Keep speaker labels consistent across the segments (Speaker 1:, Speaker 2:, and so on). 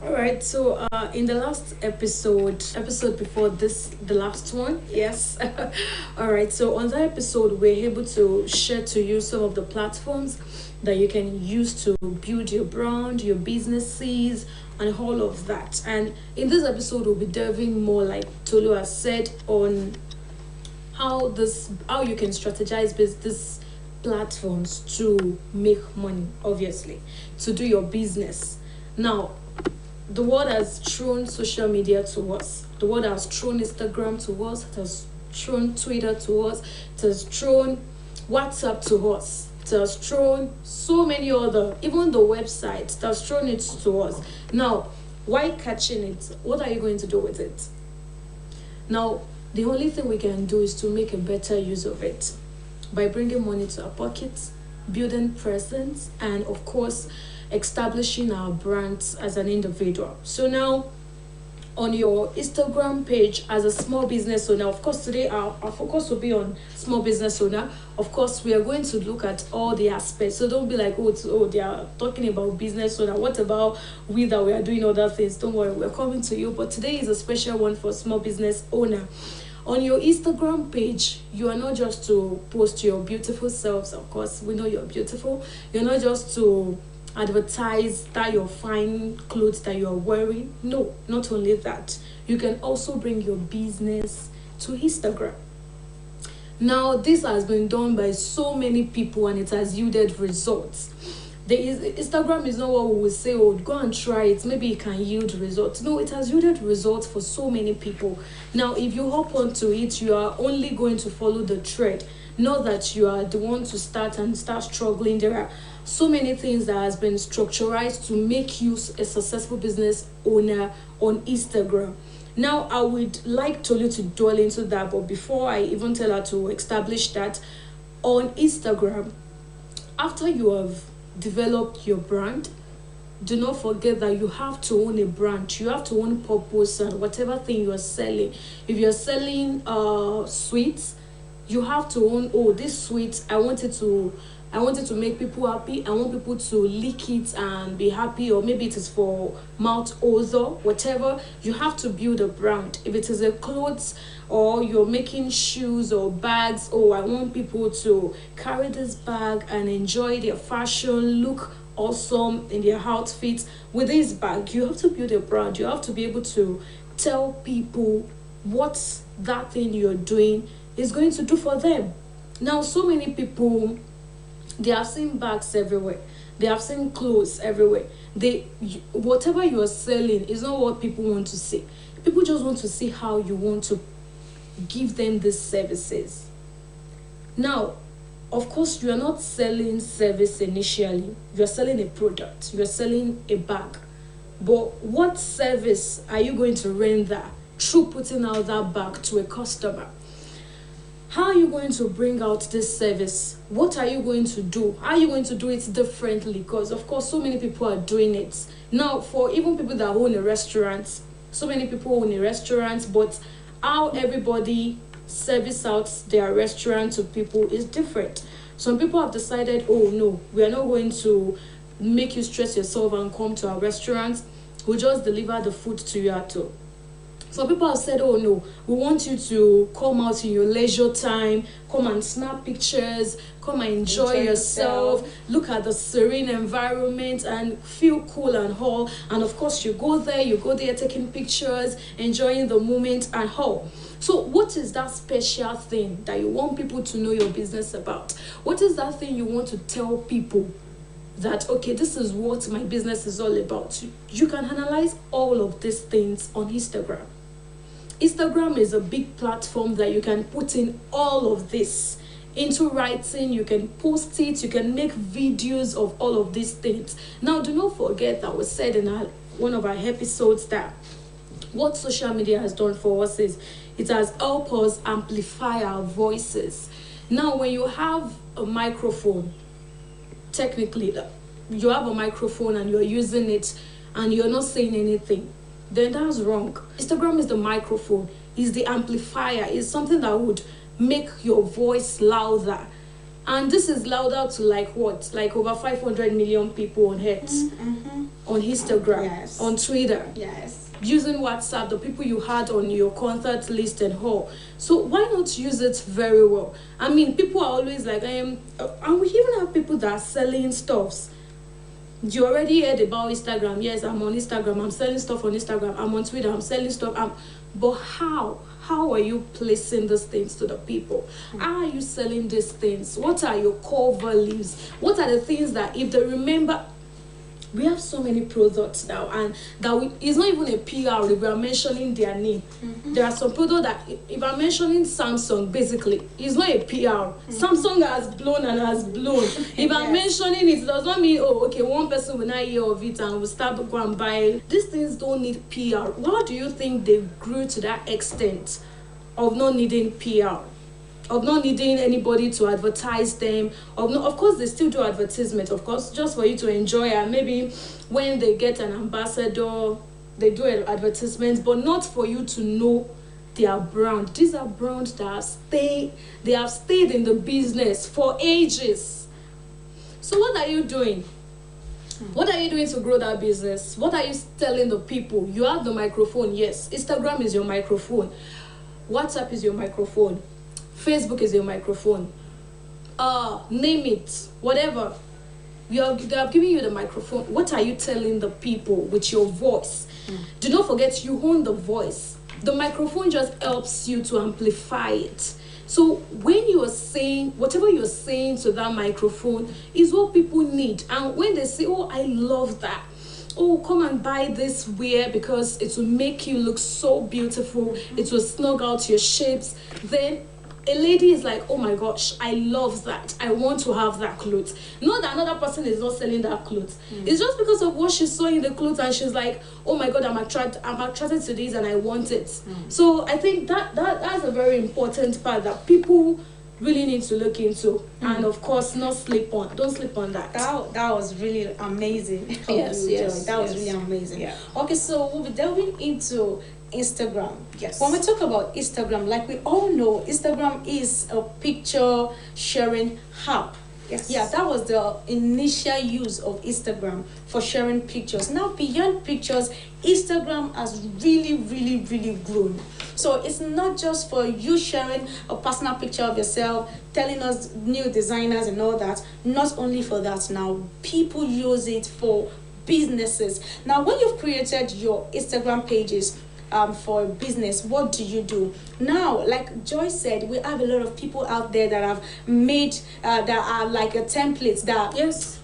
Speaker 1: All right, so in the last episode before this, the last one, yes. All right, so on that episode, we're able to share to you some of the platforms that you can use to build your brand, your businesses, and all of that. And in this episode, we'll be delving more, like Tolu has said, on how you can strategize this platforms to make money, obviously, to do your business. Now, the world has thrown social media to us. The world has thrown Instagram to us. It has thrown Twitter to us. It has thrown WhatsApp to us. It has thrown so many other, even the websites, it has thrown it to us. Now, why catching it? What are you going to do with it? Now, the only thing we can do is to make a better use of it by bringing money to our pockets, building presence, and of course, establishing our brands as an individual. So now, on your Instagram page as a small business owner, of course, today our focus will be on small business owner. Of course, we are going to look at all the aspects. So don't be like, they are talking about business owner. What about we that we are doing other things? Don't worry, we're coming to you. But today is a special one for small business owner. On your Instagram page, you are not just to post your beautiful selves. Of course, we know you're beautiful. You're not just to advertise that your fine clothes that you're wearing. No, not only that, you can also bring your business to Instagram. Now, this has been done by so many people and it has yielded results. Instagram is not what we will say, oh, go and try it, maybe it can yield results. No, it has yielded results for so many people. Now, if you hop onto it, you are only going to follow the trend, not that you are the one to start struggling. There are so many things that has been structurized to make you a successful business owner on Instagram. Now, I would like Tolu to dwell into that, but before I even tell her to establish that, on Instagram, after you have developed your brand, do not forget that you have to own a brand. You have to own purpose and whatever thing you are selling. If you're selling sweets, you have to own, oh, this sweet, I wanted to make people happy. I want people to lick it and be happy, or maybe it is for mouth odor, whatever. You have to build a brand. If it is a clothes or you're making shoes or bags, oh, I want people to carry this bag and enjoy their fashion, look awesome in their outfits with this bag. You have to build a brand. You have to be able to tell people what that thing you're doing is going to do for them. Now, so many people, they have seen bags everywhere. They have seen clothes everywhere. Whatever you are selling is not what people want to see. People just want to see how you want to give them these services. Now, of course, you are not selling service initially. You are selling a product. You are selling a bag. But what service are you going to render through putting out that bag to a customer? How are you going to bring out this service? What are you going to do? How are you going to do it differently? Because, of course, so many people are doing it. Now, for even people that own a restaurant, so many people own a restaurant, but how everybody service out their restaurant to people is different. Some people have decided, oh, no, we are not going to make you stress yourself and come to our restaurant. We'll just deliver the food to you at home. Some people have said, oh no, we want you to come out in your leisure time, come and snap pictures, come and enjoy yourself, look at the serene environment and feel cool and all. And of course, you go there taking pictures, enjoying the moment and all. So what is that special thing that you want people to know your business about? What is that thing you want to tell people that, okay, this is what my business is all about? You can analyze all of these things on Instagram. Instagram is a big platform that you can put in all of this into writing. You can post it, you can make videos of all of these things. Now, do not forget that we said in one of our episodes that what social media has done for us is it has helped us amplify our voices. Now, when you have a microphone, technically, you have a microphone and you're using it and you're not saying anything, then that's wrong. Instagram is the microphone, is the amplifier, is something that would make your voice louder. And this is louder to like what? Like over 500 million people on Earth. on Instagram,
Speaker 2: Yes.
Speaker 1: on Twitter,
Speaker 2: Yes.
Speaker 1: using WhatsApp, the people you had on your contact list and all. So why not use it very well? I mean, people are always like, and we even have people that are selling stuffs. You already heard about Instagram. Yes, I'm on Instagram. I'm selling stuff on Instagram. I'm on Twitter. I'm selling stuff. But how? How are you placing these things to the people? How are you selling these things? What are your core values? What are the things that if they remember? We have so many products now, and it's not even a PR if we are mentioning their name. There are some products that if I'm mentioning Samsung, basically it's not a PR. Samsung has blown and has blown. If I'm mentioning it, does not mean, oh, okay, one person will not hear of it and will start to go and buy. These things don't need PR. Why do you think they grew to that extent of not needing PR? Of not needing anybody to advertise them, of course they still do advertisement, of course, just for you to enjoy, and maybe when they get an ambassador they do an advertisement, but not for you to know their brand. These are brands that they have stayed in the business for ages. So what are you doing? What are you doing to grow that business? What are you telling the people? You have the microphone, yes. Instagram is your microphone. WhatsApp is your microphone. Facebook is your microphone. Name it, whatever. They are giving you the microphone. What are you telling the people with your voice? Do not forget, you own the voice. The microphone just helps you to amplify it. So when you are saying, whatever you're saying to that microphone is what people need. And when they say, oh, I love that. Oh, come and buy this wear because it will make you look so beautiful. It will snug out your shapes. Then a lady is like, oh my gosh, I love that. I want to have that clothes. Not that another person is not selling that clothes. It's just because of what she saw in the clothes, and she's like, oh my God, I'm attracted to this and I want it. So I think that's a very important part that people really need to look into, and of course not sleep on. Don't sleep on that.
Speaker 2: That was really amazing.
Speaker 1: Yes,
Speaker 2: that was really amazing.
Speaker 1: Yeah.
Speaker 2: Okay, so we'll be delving into Instagram.
Speaker 1: Yes.
Speaker 2: When we talk about Instagram, like we all know, Instagram is a picture sharing app.
Speaker 1: Yes.
Speaker 2: Yeah, that was the initial use of Instagram for sharing pictures. Now, beyond pictures, Instagram has really grown. So it's not just for you sharing a personal picture of yourself, telling us new designers and all that. Not only for that, now people use it for businesses. Now, when you've created your Instagram pages, for business, what do you do now? Like Joy said, we have a lot of people out there that have made that are like a template that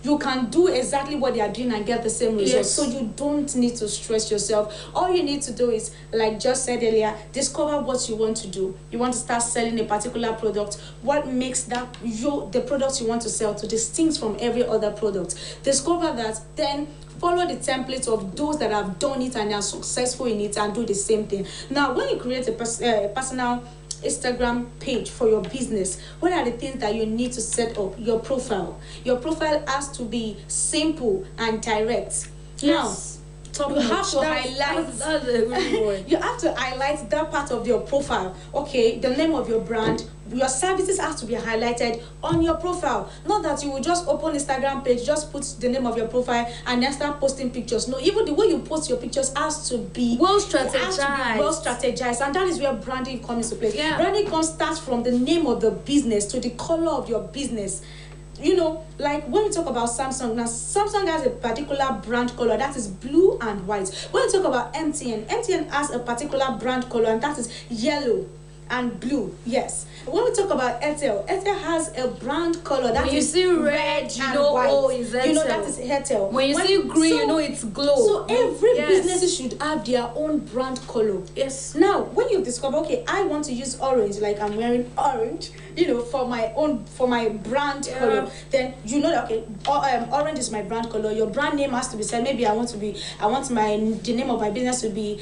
Speaker 2: you can do exactly what they are doing and get the same results. So you don't need to stress yourself. All you need to do is, like Joy said earlier, discover what you want to do. You want to start selling a particular product. What makes that the product you want to sell to distinct from every other product? Discover that, then follow the template of those that have done it and are successful in it, and do the same thing. Now, when you create a personal Instagram page for your business, what are the things that you need to set up? Your profile. Your profile has to be simple and direct.
Speaker 1: Yes.
Speaker 2: Now, you have to highlight.
Speaker 1: That's a good one.
Speaker 2: You have to highlight that part of your profile. Okay, the name of your brand, your services have to be highlighted on your profile. Not that you will just open Instagram page, just put the name of your profile and then start posting pictures. No, even the way you post your pictures has to be
Speaker 1: well strategized.
Speaker 2: And that is where branding comes into play.
Speaker 1: Yeah.
Speaker 2: Branding starts from the name of the business to the color of your business. You know, like when we talk about Samsung, now Samsung has a particular brand color that is blue and white. When we talk about MTN has a particular brand color, and that is yellow and blue. Yes. When we talk about Airtel has a brand color that
Speaker 1: when
Speaker 2: is
Speaker 1: you see red, you know,
Speaker 2: white.
Speaker 1: oh, it's Airtel.
Speaker 2: You know that is Airtel.
Speaker 1: When you see green, you know it's Glow.
Speaker 2: So every business should have their own brand color.
Speaker 1: Yes.
Speaker 2: Now, when you discover, okay, I want to use orange, like I'm wearing orange, you know, for my brand color, then you know that, okay, orange is my brand color. Your brand name has to be said. Maybe I want the name of my business to be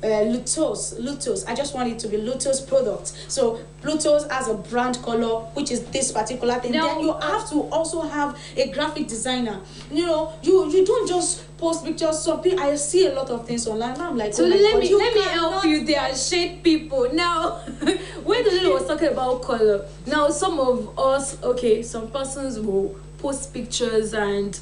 Speaker 2: Lutos. I just want it to be Lutos product. So Lutos has a brand color, which is this particular thing.
Speaker 1: Now,
Speaker 2: then you have to also have a graphic designer. You know, you don't just post pictures. Some people, I see a lot of things online. Now I'm like,
Speaker 1: so
Speaker 2: oh my
Speaker 1: let
Speaker 2: God,
Speaker 1: me help you there, shade people. Now, when the lady was talking about color, now some of us, okay, some persons will post pictures and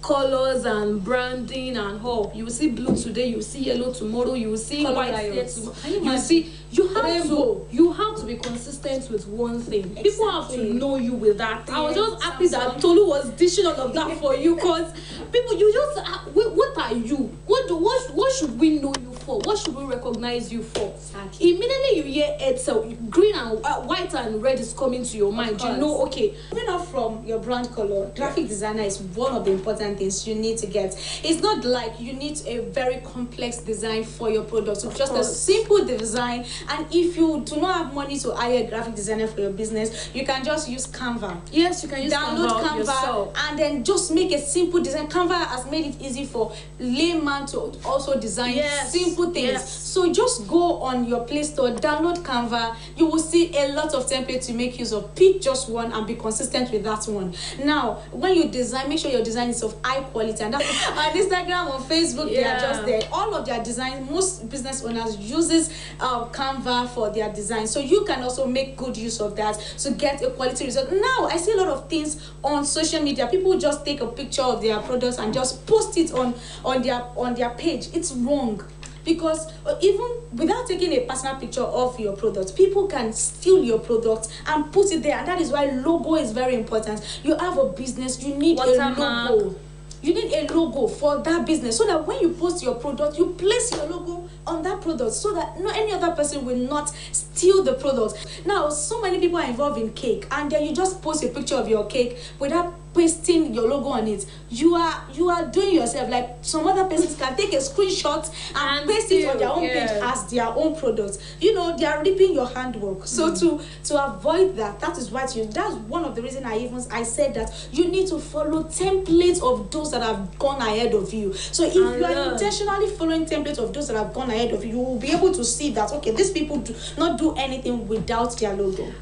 Speaker 1: colors and branding and all. You will see blue today, you will see yellow tomorrow, you will see
Speaker 2: Color
Speaker 1: white here
Speaker 2: riots.
Speaker 1: tomorrow.
Speaker 2: Can you
Speaker 1: You
Speaker 2: imagine?
Speaker 1: see,
Speaker 2: Rainbow.
Speaker 1: you have to be consistent with one thing. People have to
Speaker 2: Exactly.
Speaker 1: know you with that. I was just happy that
Speaker 2: Samsung.
Speaker 1: Tolu was dishing all of that for you, because people, you just what are you? What should we know you for? What should we recognize you for?
Speaker 2: Exactly.
Speaker 1: Immediately you hear Edsel, green and white and red is coming to your mind. You
Speaker 2: course.
Speaker 1: know, okay.
Speaker 2: Moving off from your brand color, graphic designer is one of the important things you need to get. It's not like you need a very complex design for your product. It's just a
Speaker 1: course.
Speaker 2: simple design. And if you do not have money to hire a graphic designer for your business, you can just use Canva.
Speaker 1: Yes, you can use
Speaker 2: Download Canva
Speaker 1: yourself.
Speaker 2: and then just make a simple design. Canva has made it easy for layman to also design simple things.
Speaker 1: Yes.
Speaker 2: So just go on your Play Store, download Canva. You will see a lot of templates to make use of. Pick just one and be consistent with that one. Now, when you design, make sure your design is of high quality. And that's on Instagram, on Facebook, they are just there. All of their designs, most business owners uses Canva for their design. So you can also make good use of that to get a quality result. Now, I see a lot of things on social media. People just take a picture of their products and just post it on their page. It's wrong. Because even without taking a personal picture of your product, people can steal your product and put it there. And that is why logo is very important. You have a business, you need a logo. You need a logo for that business, so that when you post your product, you place your logo on that product, so that no any other person will not steal the product. Now, so many people are involved in cake, and then you just post a picture of your cake without pasting your logo on it. You are doing yourself. Like some other persons can take a screenshot and paste it on their own page as their own product. You know, they are ripping your handwork. So to avoid that, that's one of the reasons I said that you need to follow templates of those that have gone ahead of you. So if you are intentionally following templates of those that have gone ahead of you, you will be able to see that, okay, these people do not do anything without their logo.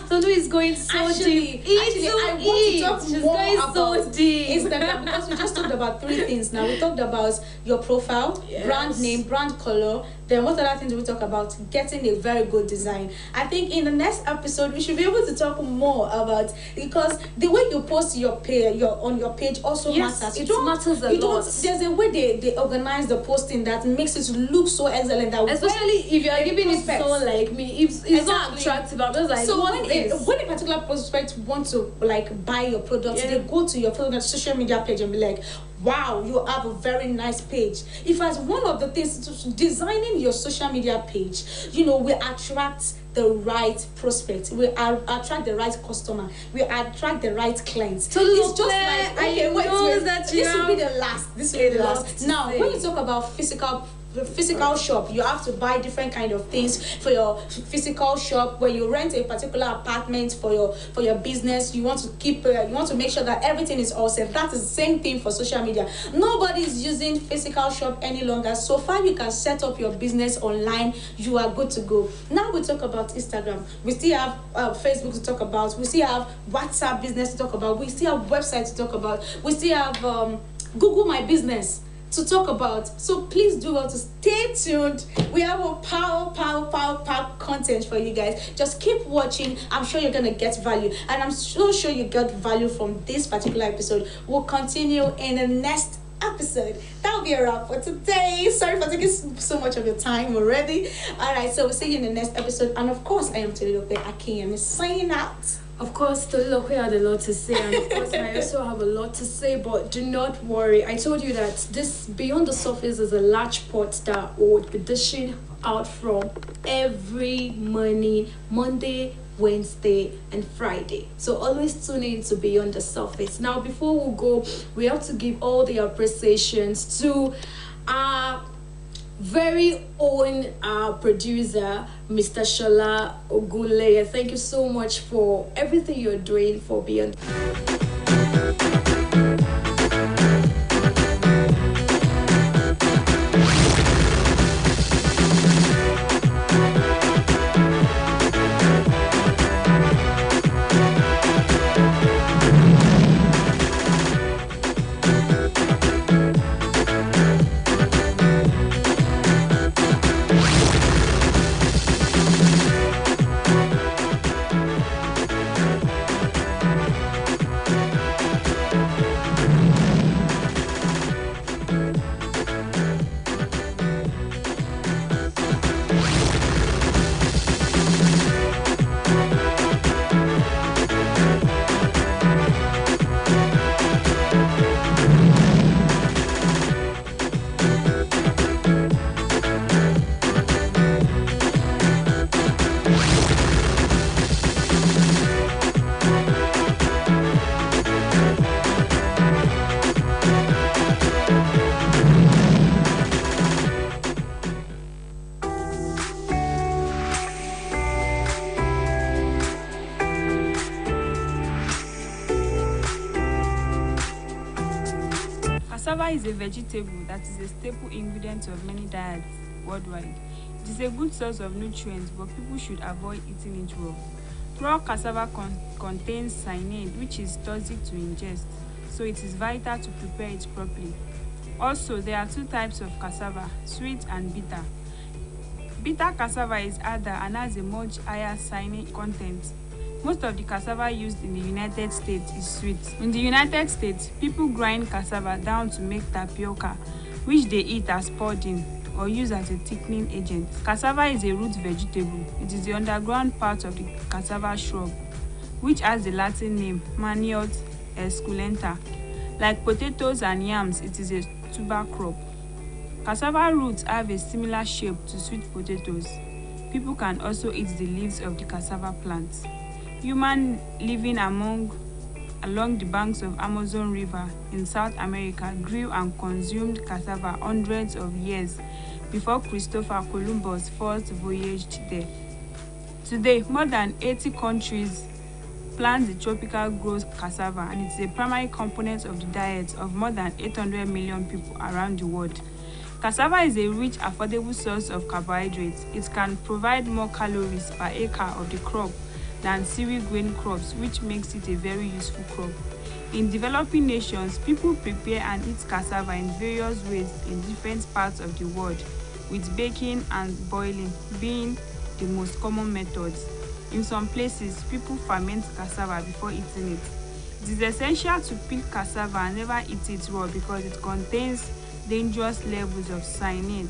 Speaker 1: Tolu is going so deep.
Speaker 2: I want to talk more about
Speaker 1: so deep.
Speaker 2: Instagram, because we just talked about 3 things now. We talked about your profile, brand name, brand color. Then what other things do we talk about? Getting a very good design. I think in the next episode we should be able to talk more about, because the way you post your page, on your page also matters.
Speaker 1: It matters a lot.
Speaker 2: There's a way they organize the posting that makes it look so excellent. That
Speaker 1: especially if you are giving it to someone like me, it's not attractive. I'm just like,
Speaker 2: so when a particular prospect wants to like buy your product, they go to your product social media page and be like, wow, you have a very nice page. If as one of the things, designing your social media page, you know, will attract the right prospect, we attract the right customer, we attract the right clients.
Speaker 1: So
Speaker 2: it's just like, okay, wait,
Speaker 1: that
Speaker 2: this will be the last. This will be the last. Now, when you talk about physical shop, you have to buy different kind of things for your physical shop. When you rent a particular apartment for your business, you want to keep you want to make sure that everything is all safe. That is the same thing for social media. Nobody is using physical shop any longer. So far you can set up your business online, you are good to go. Now we talk about Instagram, we still have Facebook to talk about, we still have WhatsApp business to talk about, we still have website to talk about, we still have Google My Business to talk about. So please do well to stay tuned. We have a power content for you guys. Just keep watching. I'm sure you're gonna get value, and I'm so sure you got value from this particular episode. We'll continue in the next episode. That'll be a wrap for today. Sorry for taking so much of your time already. All right, so we'll see you in the next episode, and of course I am Tolilope Akin signing out.
Speaker 1: Of course, Tolilope had a lot to say, and of course, I also have a lot to say, but do not worry. I told you that this Beyond the Surface is a large pot that would be dishing out from every morning, Monday, Wednesday, and Friday. So always tune in to Beyond the Surface. Now, before we go, we have to give all the appreciations to our very own producer, Mr. Shola Ogule. Thank you so much for everything you're doing for Beyond.
Speaker 3: Cassava is a vegetable that is a staple ingredient of many diets worldwide. It is a good source of nutrients, but people should avoid eating it raw. Raw cassava contains cyanide, which is toxic to ingest, so it is vital to prepare it properly. Also, there are two types of cassava, sweet and bitter. Bitter cassava is harder and has a much higher cyanide content. Most of the cassava used in the United States is sweet. In the United States, people grind cassava down to make tapioca, which they eat as pudding or use as a thickening agent. Cassava is a root vegetable. It is the underground part of the cassava shrub, which has the Latin name Maniote esculenta. Like potatoes and yams, it is a tuber crop. Cassava roots have a similar shape to sweet potatoes. People can also eat the leaves of the cassava plants. Humans living along the banks of Amazon River in South America grew and consumed cassava hundreds of years before Christopher Columbus first voyaged there. Today, more than 80 countries plant the tropical growth cassava, and it is a primary component of the diet of more than 800 million people around the world. Cassava is a rich, affordable source of carbohydrates. It can provide more calories per acre of the crop than cereal grain crops, which makes it a very useful crop. In developing nations, people prepare and eat cassava in various ways in different parts of the world, with baking and boiling being the most common methods. In some places, people ferment cassava before eating it. It is essential to peel cassava and never eat it raw because it contains dangerous levels of cyanide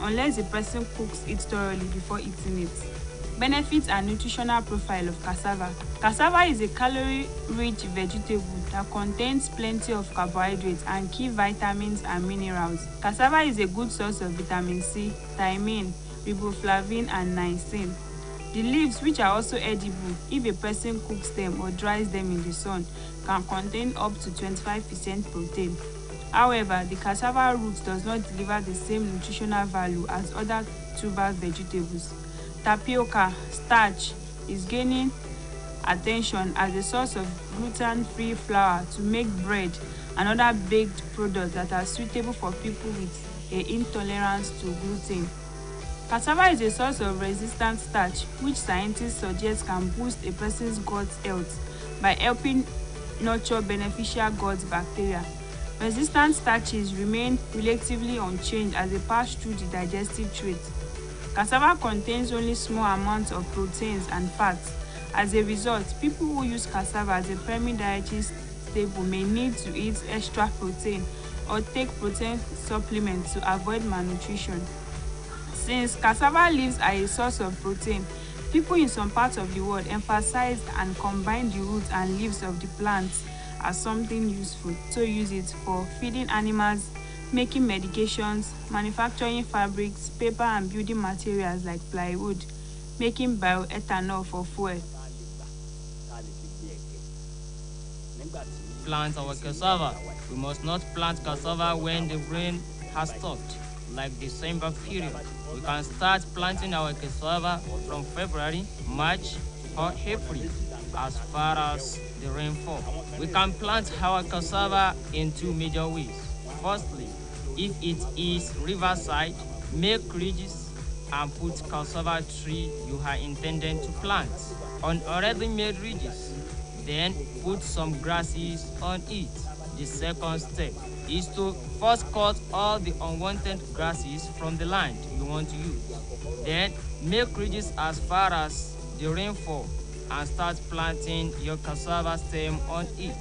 Speaker 3: unless the person cooks it thoroughly before eating it. Benefits and nutritional profile of cassava. Cassava is a calorie-rich vegetable that contains plenty of carbohydrates and key vitamins and minerals. Cassava is a good source of vitamin C, thiamine, riboflavin, and niacin. The leaves, which are also edible if a person cooks them or dries them in the sun, can contain up to 25% protein. However, the cassava root does not deliver the same nutritional value as other tuber vegetables. Tapioca starch is gaining attention as a source of gluten-free flour to make bread and other baked products that are suitable for people with an intolerance to gluten. Cassava is a source of resistant starch, which scientists suggest can boost a person's gut health by helping nurture beneficial gut bacteria. Resistant starches remain relatively unchanged as they pass through the digestive tract. Cassava contains only small amounts of proteins and fats. As a result, people who use cassava as a primary dietary staple may need to eat extra protein or take protein supplements to avoid malnutrition. Since cassava leaves are a source of protein, people in some parts of the world emphasize and combine the roots and leaves of the plants as something useful. So use it for feeding animals, making medications, manufacturing fabrics, paper and building materials like plywood, making bioethanol for fuel.
Speaker 4: Plant our cassava. We must not plant cassava when the rain has stopped, like December period. We can start planting our cassava from February, March, or April, as far as the rainfall. We can plant our cassava in two major ways. Firstly, if it is riverside, make ridges and put cassava tree you are intended to plant on already made ridges. Then put some grasses on it. The second step is to first cut all the unwanted grasses from the land you want to use. Then make ridges as far as the rainfall and start planting your cassava stem on it.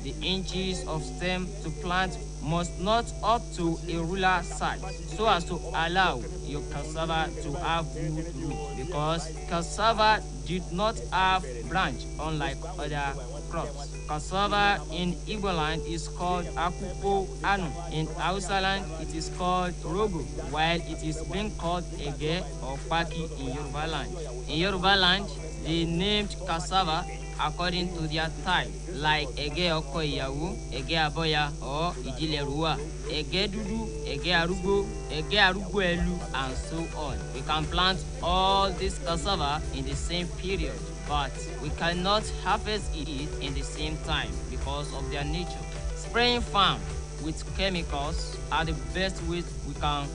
Speaker 4: The inches of stem to plant must not up to a ruler size so as to allow your cassava to have good root, because cassava did not have branch unlike other crops. Cassava in Igbo land is called akupo anu. In Hausa land, it is called rogo, while it is being called ege or paki in Yoruba land. In Yoruba land, they named cassava according to their type, like ege oko iyawo, ege aboya, or ijileruwa, ege dudu, ege arugbo elu, and so on. We can plant all this cassava in the same period, but we cannot harvest it in the same time because of their nature. Spraying farm with chemicals are the best ways we can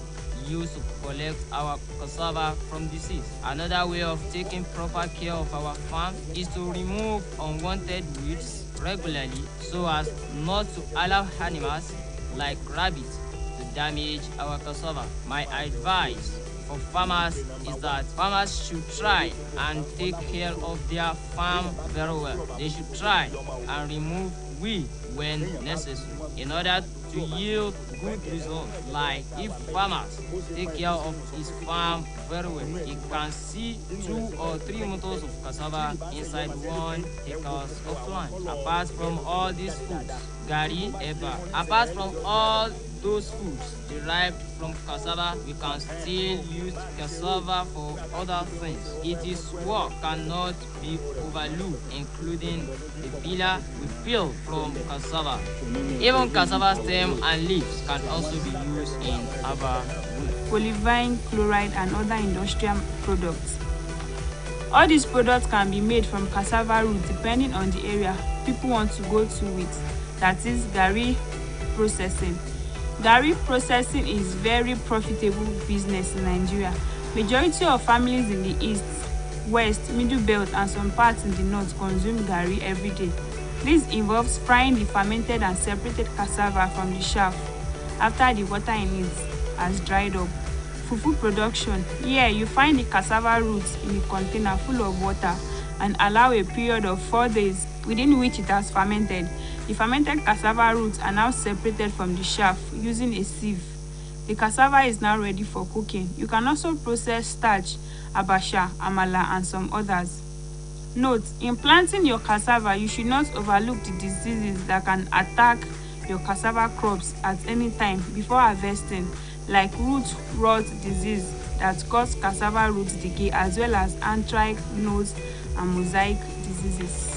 Speaker 4: use to collect our cassava from disease. Another way of taking proper care of our farm is to remove unwanted weeds regularly so as not to allow animals like rabbits to damage our cassava. My advice for farmers is that farmers should try and take care of their farm very well. They should try and remove weeds when necessary in order to yield good results. Like if farmers take care of his farm very well, he can see 2 or 3 motos of cassava inside 1 acres of land. Apart from all these foods, gari, eba, apart from all those foods derived from cassava, we can still use cassava for other things. Its work cannot be overlooked, including the pillar we peel from cassava. Even cassava stem and leaves can also be used in herbal wood.
Speaker 3: Polyvinyl chloride and other industrial products. All these products can be made from cassava root depending on the area people want to go to with, that is gari processing. Gari processing is very profitable business in Nigeria. Majority of families in the east, west, middle belt and some parts in the north consume gari every day. This involves frying the fermented and separated cassava from the chaff after the water in it has dried up. Fufu production. Here you find the cassava roots in a container full of water and allow a period of 4 days within which it has fermented. The fermented cassava roots are now separated from the chaff using a sieve. The cassava is now ready for cooking. You can also process starch, abacha, amala, and some others. Note, in planting your cassava, you should not overlook the diseases that can attack your cassava crops at any time before harvesting, like root rot disease that cause cassava root decay, as well as anthracite, nose, and mosaic diseases.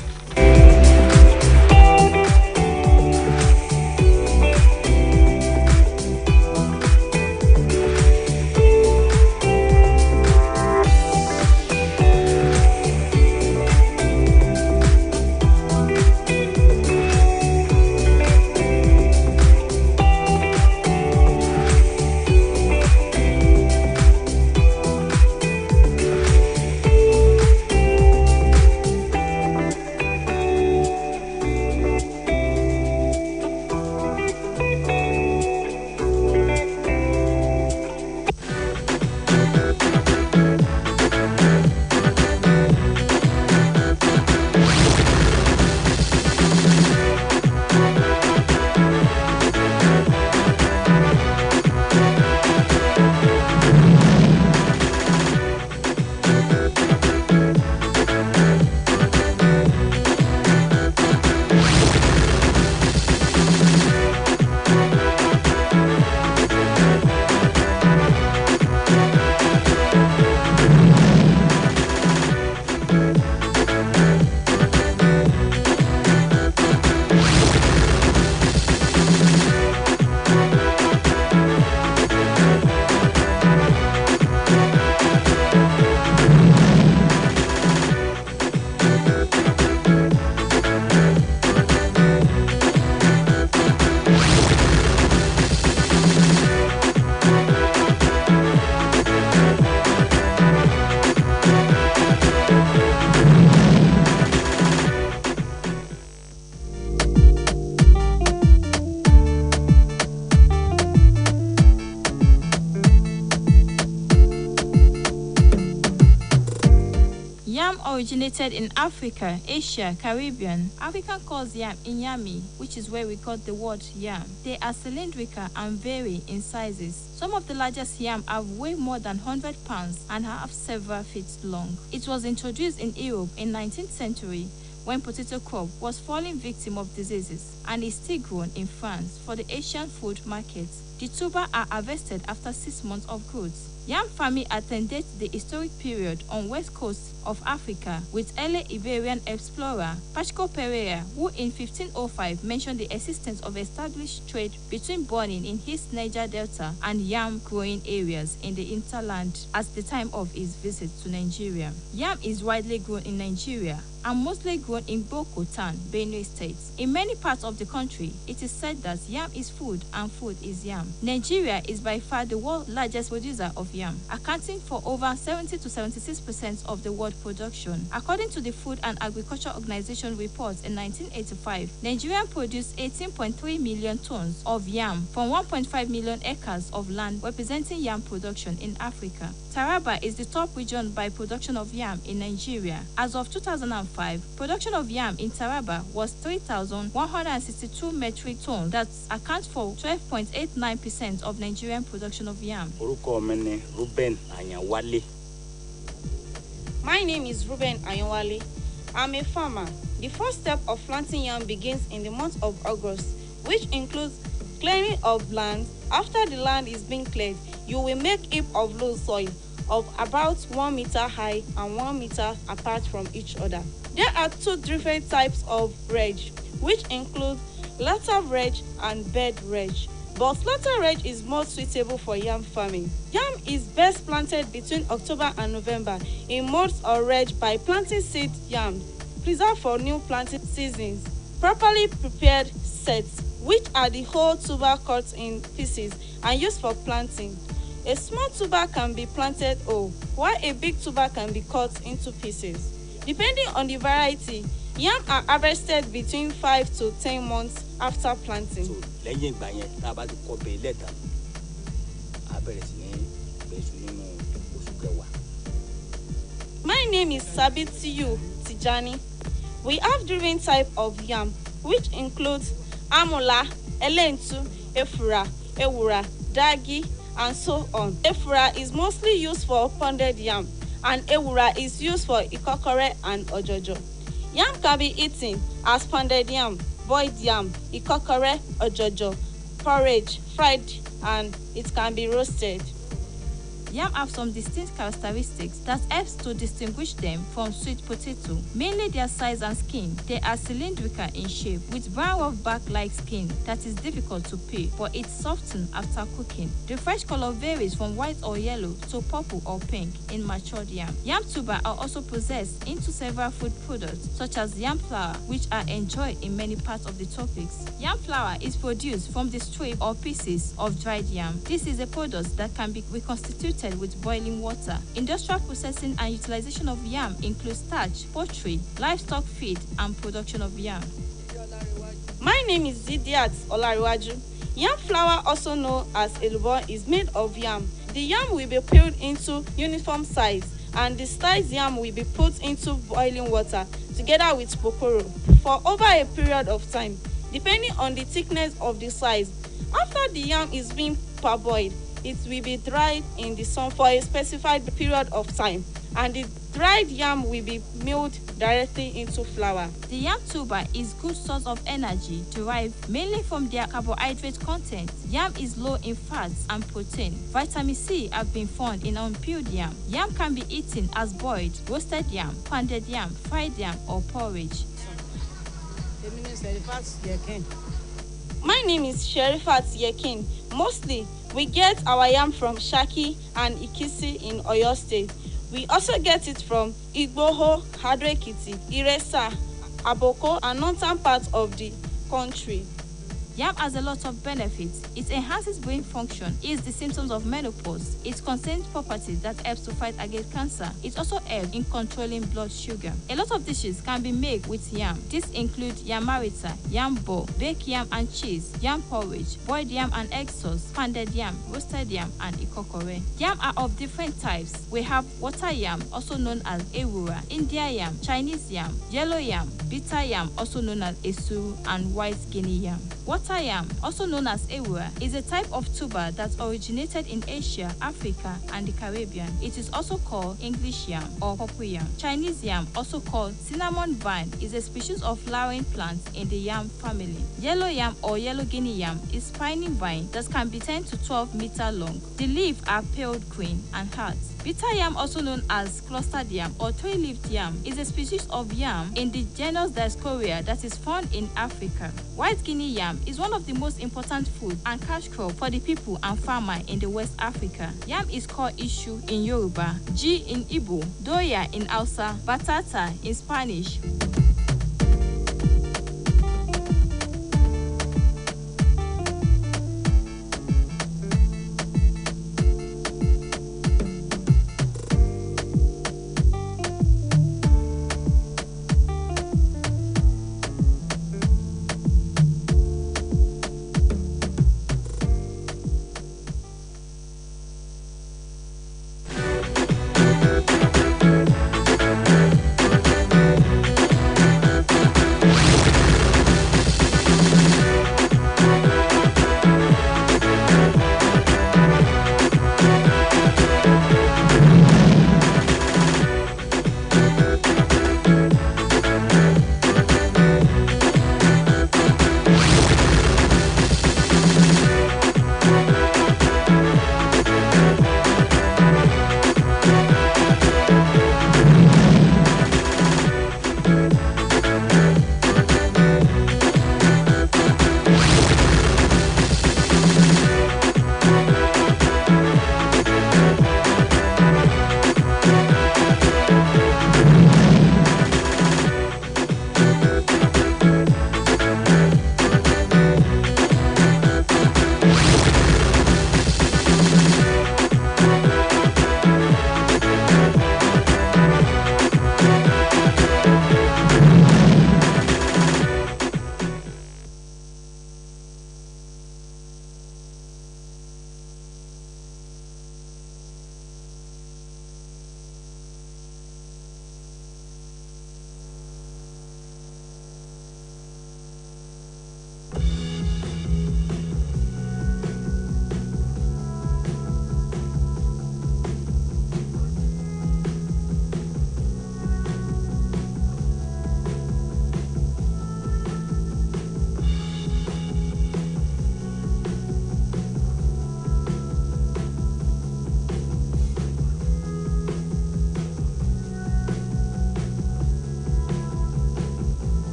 Speaker 5: Yam originated in Africa, Asia, Caribbean. Africa calls yam inyami, which is where we got the word yam. They are cylindrical and vary in sizes. Some of the largest yam have weigh more than 100 pounds and have several feet long. It was introduced in Europe in 19th century when potato crop was falling victim of diseases and is still grown in France for the Asian food market. The tuber are harvested after 6 months of growth. Yam farming attended the historic period on west coast of Africa with early Iberian explorer Pacheco Pereira, who in 1505 mentioned the existence of established trade between burning in his Niger Delta and yam growing areas in the hinterland at the time of his visit to Nigeria. Yam is widely grown in Nigeria and mostly grown in Boko Town, Benue State. In many parts of the country, it is said that yam is food and food is yam. Nigeria is by far the world's largest producer of yam, accounting for over 70 to 76% of the world production. According to the Food and Agriculture Organization report in 1985, Nigeria produced 18.3 million tons of yam from 1.5 million acres of land representing yam production in Africa. Taraba is the top region by production of yam in Nigeria. As of 2005, production of yam in Taraba was 3,162 metric tons. That accounts for 12.89% of Nigerian production of yam.
Speaker 6: My name is Ruben Ayonwale. I'm a farmer. The first step of planting yam begins in the month of August, which includes clearing of land. After the land is being cleared, you will make heap of low soil of about 1 meter high and 1 meter apart from each other. There are two different types of redge, which include latter redge and bed redge. But latter redge is more suitable for yam farming. Yam is best planted between October and November in modes or redge by planting seed yam, preserved for new planting seasons. Properly prepared sets, which are the whole tuber cut in pieces and used for planting. A small tuber can be planted whole, while a big tuber can be cut into pieces. Depending on the variety, yam are harvested between 5 to 10 months after planting. My name is Sabitiyu Tijani. We have different types of yam, which includes Amula, Elentu, Efura, Ewura, Dagi, and so on. Efura is mostly used for pounded yam, and Ewura is used for ikokore and ojojo. Yam can be eaten as pounded yam, boiled yam, ikokore, ojojo, porridge, fried, and it can be roasted.
Speaker 5: Yam have some distinct characteristics that helps to distinguish them from sweet potato. Mainly their size and skin. They are cylindrical in shape with brown rough bark-like skin that is difficult to peel, but it softens after cooking. The fresh color varies from white or yellow to purple or pink in matured yam. Yam tuber are also processed into several food products such as yam flour, which are enjoyed in many parts of the tropics. Yam flour is produced from the strip or pieces of dried yam. This is a product that can be reconstituted with boiling water. Industrial processing and utilization of yam includes starch, poultry, livestock feed, and production of yam.
Speaker 6: My name is Zidiat Olariwaju. Yam flour, also known as elubo, is made of yam. The yam will be peeled into uniform size, and the sliced yam will be put into boiling water together with poporo for over a period of time, depending on the thickness of the slice. After the yam is being parboiled, it will be dried in the sun for a specified period of time, and the dried yam will be milled directly into flour.
Speaker 5: The yam tuber is good source of energy derived mainly from their carbohydrate content. Yam is low in fats and protein. Vitamin C have been found in unpeeled yam. Yam can be eaten as boiled, roasted yam, pounded yam, fried yam, or porridge.
Speaker 6: My name is Sherifat Yekin. Mostly, we get our yam from Shaki and Ikisi in Oyo State. We also get it from Igboho, Hadrekiti, Iresa, Aboko, and northern parts of the country.
Speaker 5: Yam has a lot of benefits. It enhances brain function, eases the symptoms of menopause. It contains properties that helps to fight against cancer. It also helps in controlling blood sugar. A lot of dishes can be made with yam. These include yam marita, yam ball, baked yam and cheese, yam porridge, boiled yam and egg sauce, pounded yam, roasted yam, and ikokore. Yam are of different types. We have water yam, also known as ewura, India yam, Chinese yam, yellow yam, bitter yam, also known as esuru, and white Guinea yam. Water Water yam, also known as ewura, is a type of tuber that originated in Asia, Africa, and the Caribbean. It is also called English yam or purple yam. Chinese yam, also called cinnamon vine, is a species of flowering plant in the yam family. Yellow yam or yellow Guinea yam is spiny vine that can be 10 to 12 meters long. The leaves are pale green and hard. Bitter yam, also known as clustered yam or three-leaved yam, is a species of yam in the genus Dioscorea that is found in Africa. White Guinea yam is one of the most important food and cash crop for the people and farmer in the West Africa. Yam is called ishu in Yoruba, ji in Igbo, doya in Hausa, batata in Spanish.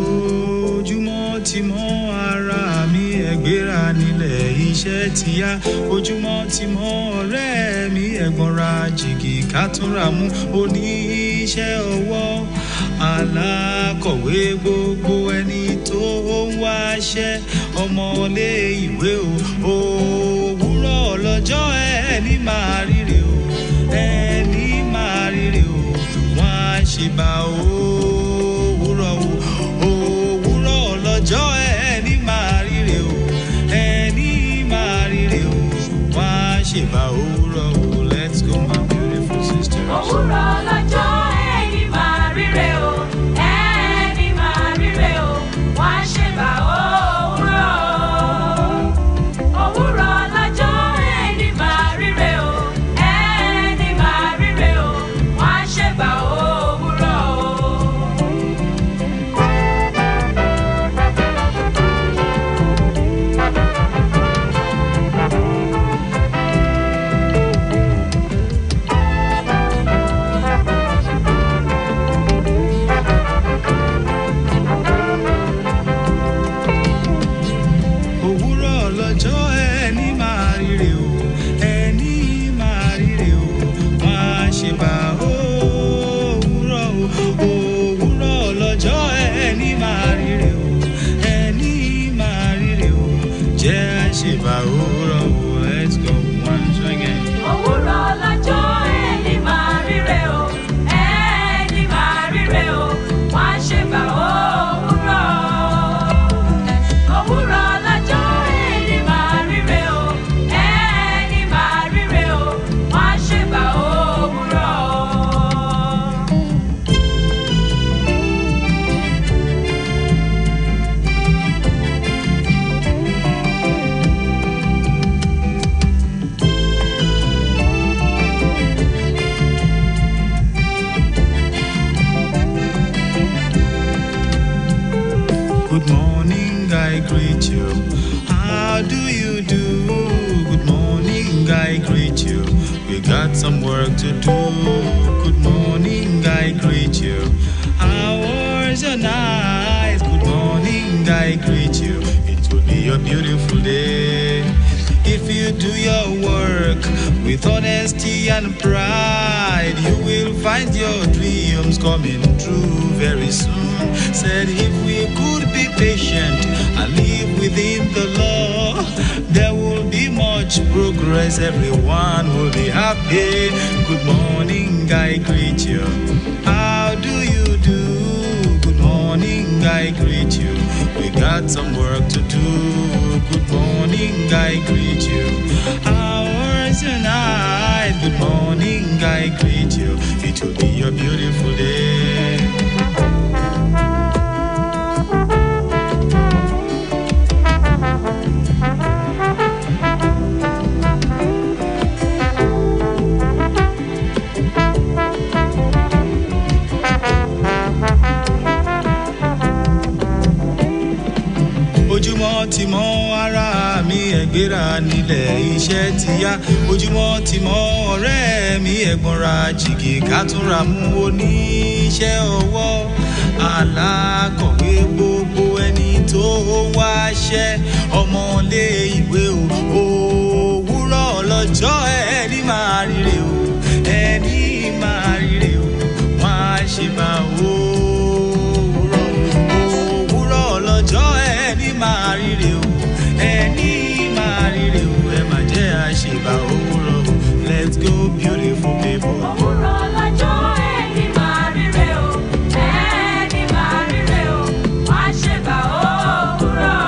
Speaker 7: ojúmọ́ ti mọ́ ara mi ẹgbẹ́ra nílẹ̀ iṣẹ́ ti yá ojúmọ́ ti mọ́ ọ̀rẹ́ mi ẹ̀gbọ́nra jìgì kátúnra mú oníṣẹ́ ọwọ́ alákọ̀wé gbogbo ẹni tó ń wáṣẹ́ ọmọlé ìwé òwúrọ̀ lọ́jọ́ ẹni máa ríre o ẹni máa ríre o wọ́n á ṣe bá òwúrọ̀ lọ́jọ́ ẹni máa ríre o ẹni máa ríre o wọ́n á ṣe bá òwúrọ̀ o. Let's go my beautiful sisters.
Speaker 8: Òwúrọ̀ lọ́jọ́ ẹni máa ríre o ẹni máa ríre o wọ́n á ṣe bá òwúrọ̀. Òwúrọ̀ lọ́jọ́ ẹni máa ríre o ẹni máa ríre o wọ́n á ṣe bá òwúrọ̀.
Speaker 7: Òwúrọ̀ lọ́jọ́ ẹni máa ríre o ẹni máa ríre o wọ́n á ṣe bá òwúrọ̀ o. Òwúrọ̀ lọ́jọ́ ẹni máa ríre o ẹni máa ríre o jẹ́ àṣebà òwúrọ̀ o. Let's go once again.
Speaker 8: Òwúrọ̀ lọ́jọ́ ẹni máa ríre o ẹni máa ríre o wọ́n á ṣe bá òwúrọ̀. Òwúrọ̀ lọ́jọ́ ẹni máa ríre o ẹni máa ríre o wọ́n á ṣe bá òwúrọ̀.
Speaker 7: Good morning, I greet you. How do you do? Good morning, I greet you. We got some work to do. Good morning, I greet you. How was your night? Good morning, I greet you. It will be a beautiful day. If you do your work with honesty and pride, you will find your dreams coming true very soon. Said if we could be patient and live within the law, there will be much progress. Everyone will be happy. Good morning, I greet you. How do you do? Good morning, I greet you. We got some work to do. Good morning, I greet you. How was your night? Good morning, I greet you. It will be a beautiful day. Ojúmọ́ ti mọ́ ara mi ẹgbẹ́ra nílẹ̀ iṣẹ́ ti yá ojúmọ́ ti mọ́ ọ̀rẹ́ mi ẹ̀gbọ́nra jìgì kátúnra mú oníṣẹ́ ọwọ́ alákọ̀wé gbogbo ẹni tó ń wáṣẹ́ ọmọlé ìwé òwúrọ̀ lọ́jọ́ ẹni máa ríre o ẹni máa ríre o wọ́n á ṣe máa òwúrọ̀ lọ́jọ́ ẹni máa ríre o ẹni máa ríre o ẹ má jẹ́ àṣebà òwúrọ̀ o. Let's go beautiful people.
Speaker 8: Òwúrọ̀ lọ́jọ́ ẹni máa ríre o ẹni máa ríre o wọ́n á ṣe bá òwúrọ̀.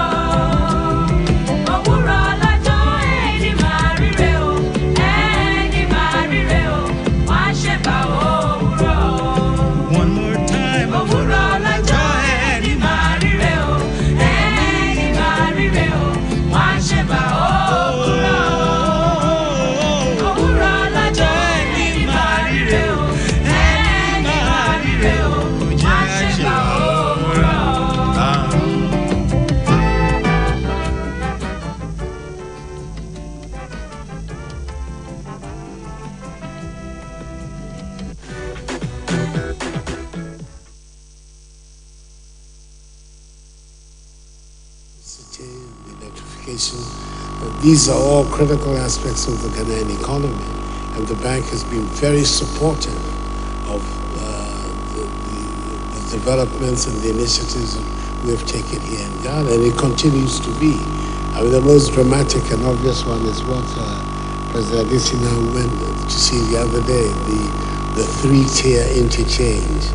Speaker 9: the electrification. These are all critical aspects of the Ghanaian economy, and the bank has been very supportive of the developments and the initiatives we have taken here in Ghana, and it continues to be. I mean, the most dramatic and obvious one is what President Adesina went to see the other day, the three-tier interchange,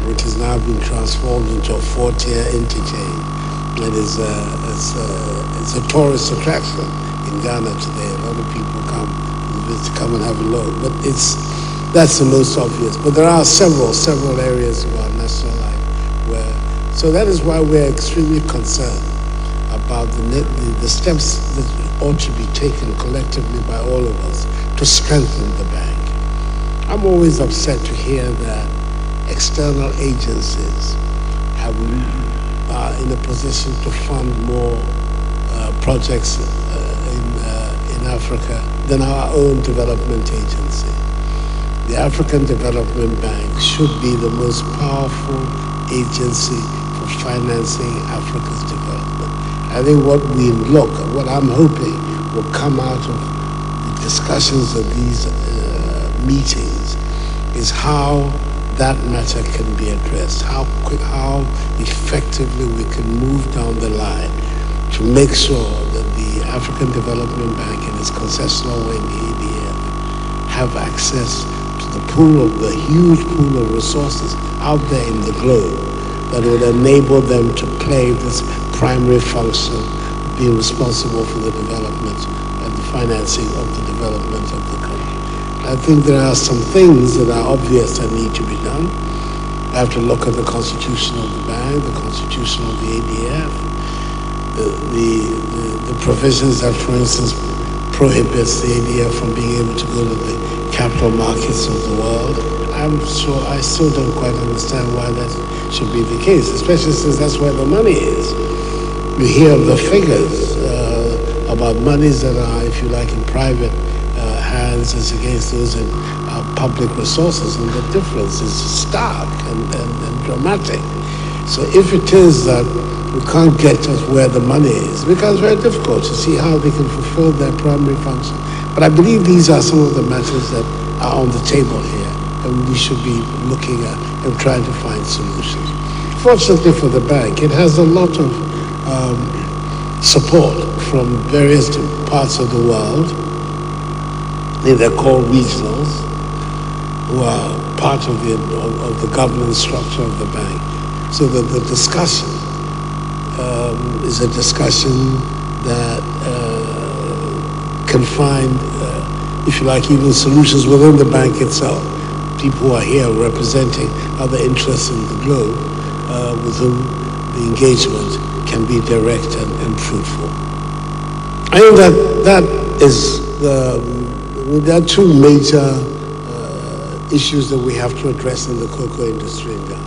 Speaker 9: which has now been transformed into a four-tier interchange. And it's a tourist attraction in Ghana today. A lot of people come and have a look. But that's the most obvious. But there are several areas of our national life where, so that is why we're extremely concerned about the steps that ought to be taken collectively by all of us to strengthen the bank. I'm always upset to hear that external agencies are in a position to fund more projects in Africa than our own development agency. The African Development Bank should be the most powerful agency for financing Africa's development. I think what I'm hoping will come out of the discussions of these meetings is how that matter can be addressed, how effectively we can move down the line to make sure that the African Development Bank and its concessional wing, the ADF, have access to the huge pool of resources out there in the globe that would enable them to play this primary function of being responsible for the development and the financing of the development of the country. I think there are some things that are obvious that need to be done. I have to look at the constitution of the bank, the constitution of the ADF, the provisions that, for instance, prohibits the ADF from being able to go to the capital markets of the world. I still don't quite understand why that should be the case, especially since that's where the money is. You hear of the figures about monies that are, if you like, in private hands as against those in public resources, and the difference is stark and dramatic. So if it is that we can't get to where the money is, it becomes very difficult to see how they can fulfill their primary function. But I believe these are some of the matters that are on the table here, and we should be looking at and trying to find solutions. Fortunately for the bank, it has a lot of support from various parts of the world. They're called regionals, who are part of the governance structure of the bank. So that the discussion is a discussion that can find, if you like, even solutions within the bank itself. People who are here representing other interests in the globe, with whom the engagement can be direct and fruitful. I think that is there are two major issues that we have to address in the cocoa industry in Ghana.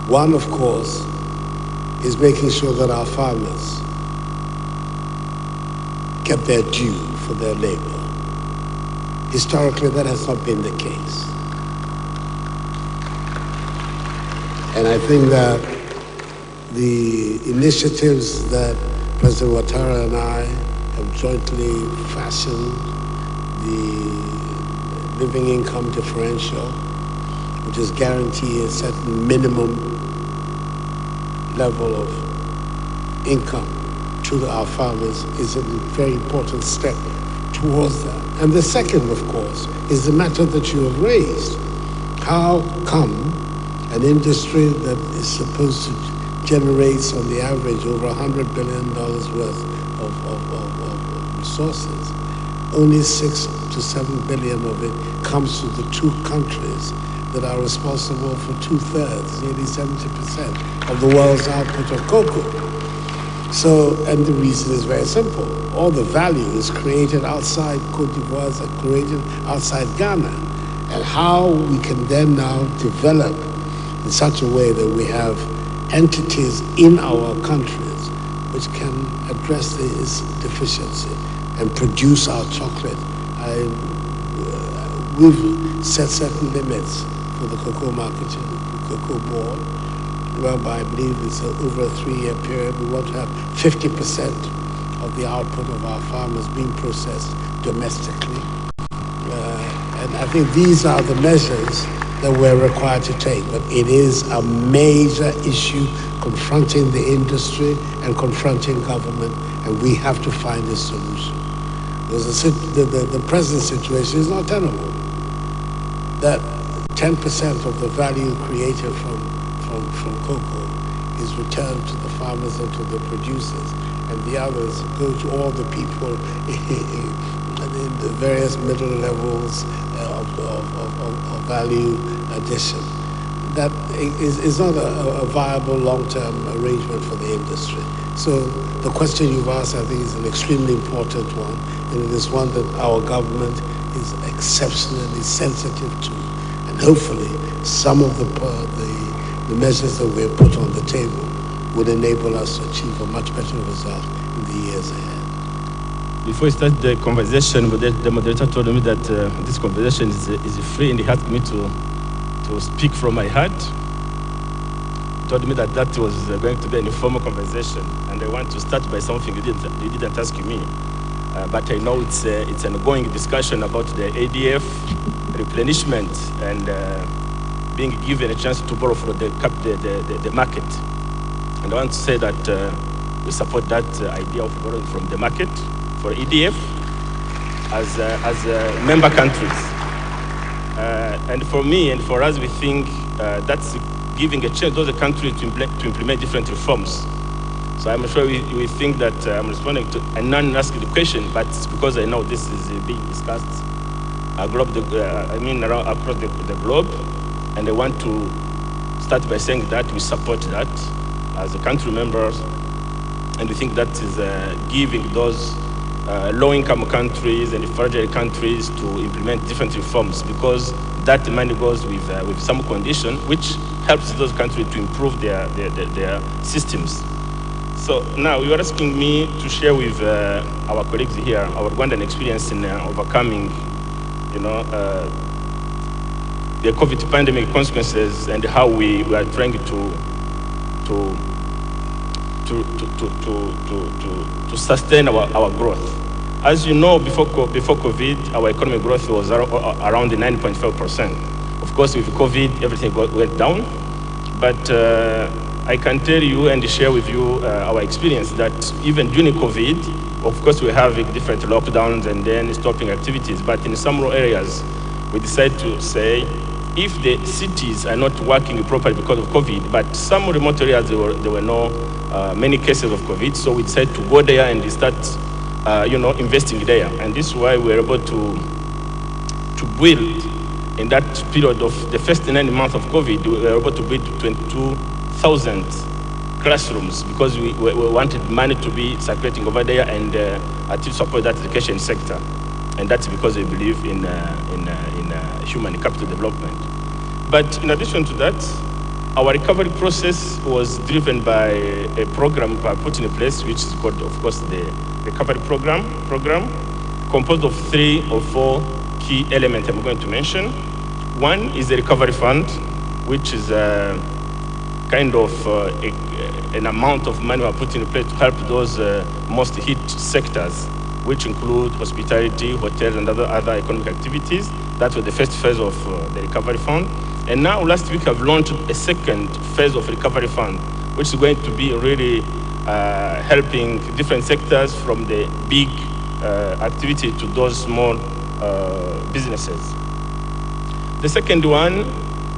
Speaker 9: One, of course, is making sure that our farmers get their due for their labor. Historically, that has not been the case. And I think that the initiatives that President Ouattara and I have jointly fashioned, the living income differential, which is guarantee a certain minimum level of income to our farmers, is a very important step towards that. And the second, of course, is the matter that you have raised. How come an industry that is supposed to generate, on the average, over $100 billion worth of resources, only 6 to 7 billion of it comes to the two countries that are responsible for 2/3, nearly 70% of the world's output of cocoa? So, and the reason is very simple. All the value is created outside Cote d'Ivoire, is created outside Ghana. And how we can then now develop in such a way that we have entities in our countries which can address this deficiency and produce our chocolate. We've set certain limits for the cocoa marketing, the cocoa board. whereby I believe it's over a 3-year period. We want to have 50% of the output of our farmers being processed domestically. And I think these are the measures that we're required to take. But it is a major issue confronting the industry and confronting government, and we have to find a solution. The present situation is not tenable. That 10% of the value created from cocoa is returned to the farmers and to the producers, and the others go to all the people in the various middle levels of value addition. That is not a viable long-term arrangement for the industry. So the question you've asked, I think, is an extremely important one, and it is one that our government is exceptionally sensitive to. And hopefully, some of the measures that we have put on the table would enable us to achieve a much better result in the years ahead.
Speaker 10: Before we start the conversation, the moderator told me that this conversation is free, and he asked me to speak from my heart. He told me that was going to be an informal conversation, and I want to start by something you didn't ask me. But I know it's an ongoing discussion about the ADF replenishment and being given a chance to borrow from the market. And I want to say that we support that idea of borrowing from the market for EDF as member countries. And for me and for us, we think that's giving a chance to other countries to implement different reforms. So I'm sure we think that I'm responding to a non-asked question, but it's because I know this is being discussed across the globe, and I want to start by saying that we support that as a country members, and we think that is giving those low-income countries and fragile countries to implement different reforms, because that money goes with some condition which helps those countries to improve their systems. So now you are asking me to share with our colleagues here our Rwandan experience in overcoming, the COVID pandemic consequences and how we are trying to sustain our growth. As you know, before COVID, our economic growth was around 9.5%. Of course, with COVID, everything went down. But I can tell you and share with you our experience that even during COVID, of course, we have different lockdowns and then stopping activities. But in some rural areas, we decided to say, if the cities are not working properly because of COVID, but some remote areas, there were no many cases of COVID, so we decided to go there and start, investing there. And this is why we were able to build, in that period of the first 9 months of COVID, we were able to build 22,000 classrooms, because we wanted money to be circulating over there and to support that education sector. And that's because we believe in human capital development. But in addition to that, our recovery process was driven by a program put in place, which is called, of course, the recovery program, composed of 3 or 4 key elements I'm going to mention. One is the recovery fund, which is kind of an amount of money we are putting in place to help those most hit sectors, which include hospitality, hotels, and other economic activities. That was the first phase of the recovery fund. And now, last week, I've launched a second phase of recovery fund, which is going to be really helping different sectors, from the big activity to those small businesses. The second one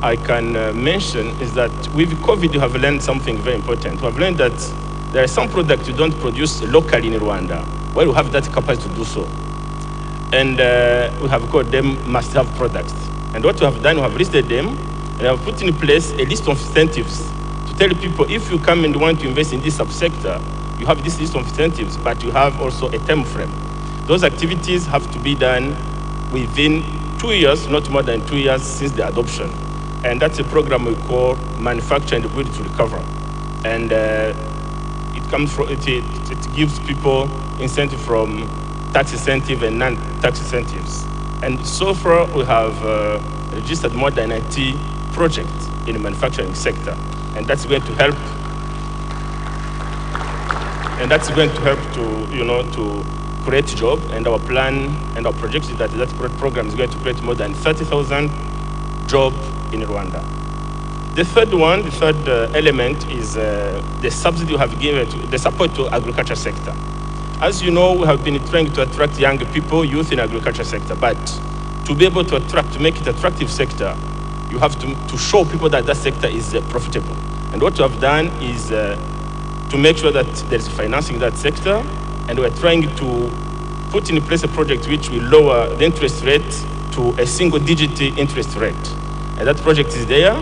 Speaker 10: I can mention is that with COVID, we have learned something very important. We have learned that there are some products you don't produce locally in Rwanda, where we have that capacity to do so. And we have called them must-have products. And what we have done, we have listed them, and we have put in place a list of incentives to tell people, if you come and want to invest in this subsector, you have this list of incentives, but you have also a time frame. Those activities have to be done within 2 years, not more than 2 years since the adoption. And that's a program we call Manufacture and Ability to Recover. And it gives people incentive from tax incentive and non-tax incentives. And so far, we have registered more than 90 projects in the manufacturing sector. and that's going to help. And that's going to help to create job. And our plan and our projection is that program is going to create more than 30,000 jobs in Rwanda. The third element is the subsidy we have given to the support to agriculture sector. As you know, we have been trying to attract young people, youth in agriculture sector, but to be able to make it attractive sector, you have to show people that sector is profitable. And what we have done is to make sure that there is financing in that sector, and we're trying to put in place a project which will lower the interest rate to a single-digit interest rate. And that project is there,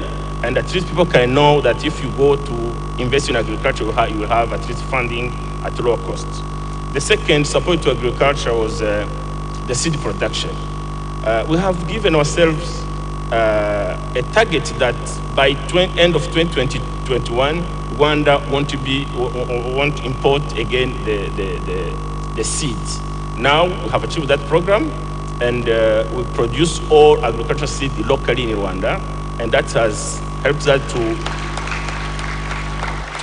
Speaker 10: and at least people can know that if you go to invest in agriculture, you will have at least funding at lower cost. The second support to agriculture was the seed production. We have given ourselves a target that by end of 2021, Rwanda want to import again the seeds. Now we have achieved that program, and we produce all agricultural seed locally in Rwanda, and that has helped us to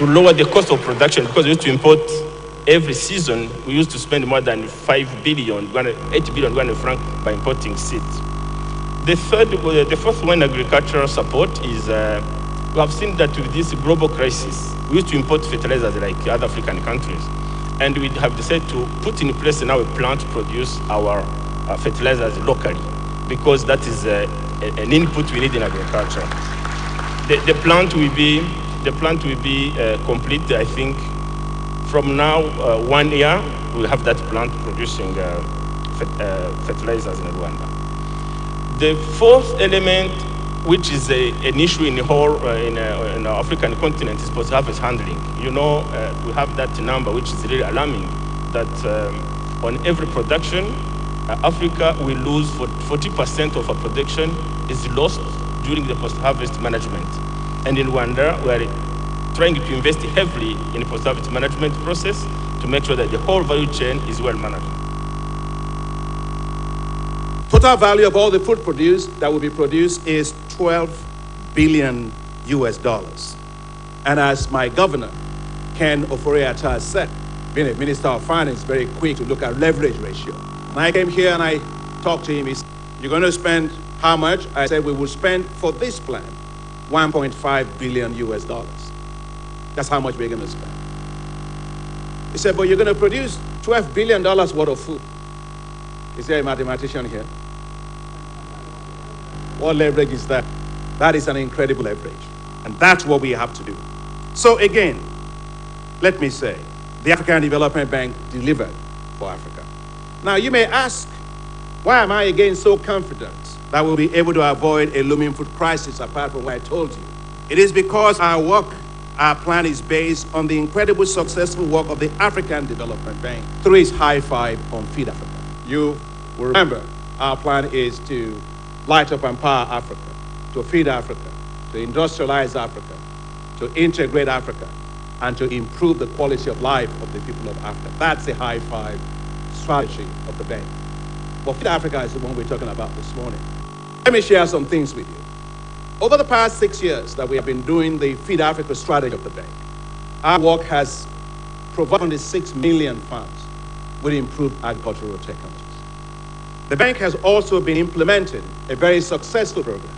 Speaker 10: lower the cost of production, because we used to import every season. We used to spend more than 8 billion Rwanda franc by importing seeds. The fourth one, agricultural support, is we have seen that with this global crisis, we used to import fertilizers like other African countries. And we have decided to put in place now a plan to produce our fertilizers locally, because that is an input we need in agriculture. The plant will be complete, I think, from now 1 year. We have that plant producing fertilizers in Rwanda. The fourth element, which is an issue in the whole in our African continent, is post-harvest handling. You know, we have that number, which is really alarming, that on every production, Africa will lose 40% of our production is lost during the post-harvest management. And in Rwanda, we are trying to invest heavily in the post-harvest management process to make sure that the whole value chain is well managed.
Speaker 11: Total value of all the food produced that will be produced is 12 billion US dollars. And as my governor, Ken Ofori-Atta, said, being a minister of finance, very quick to look at leverage ratio. When I came here and I talked to him, he said, "You're going to spend how much?" I said, "We will spend for this plan 1.5 billion US dollars. That's how much we're going to spend." He said, "But you're going to produce $12 billion worth of food." Is there a mathematician here? What leverage is that? That is an incredible leverage. And that's what we have to do. So again, let me say, the African Development Bank delivered for Africa. Now you may ask, why am I again so confident that we'll be able to avoid a looming food crisis apart from what I told you? It is because our plan is based on the incredibly successful work of the African Development Bank through its high five on Feed Africa. You will remember our plan is to light up and empower Africa, to feed Africa, to industrialize Africa, to integrate Africa, and to improve the quality of life of the people of Africa. That's the high five strategy of the bank. But Feed Africa is the one we're talking about this morning. Let me share some things with you. Over the past 6 years that we have been doing the Feed Africa strategy of the bank, our work has provided 6 million farms with improved agricultural technologies. The bank has also been implementing a very successful program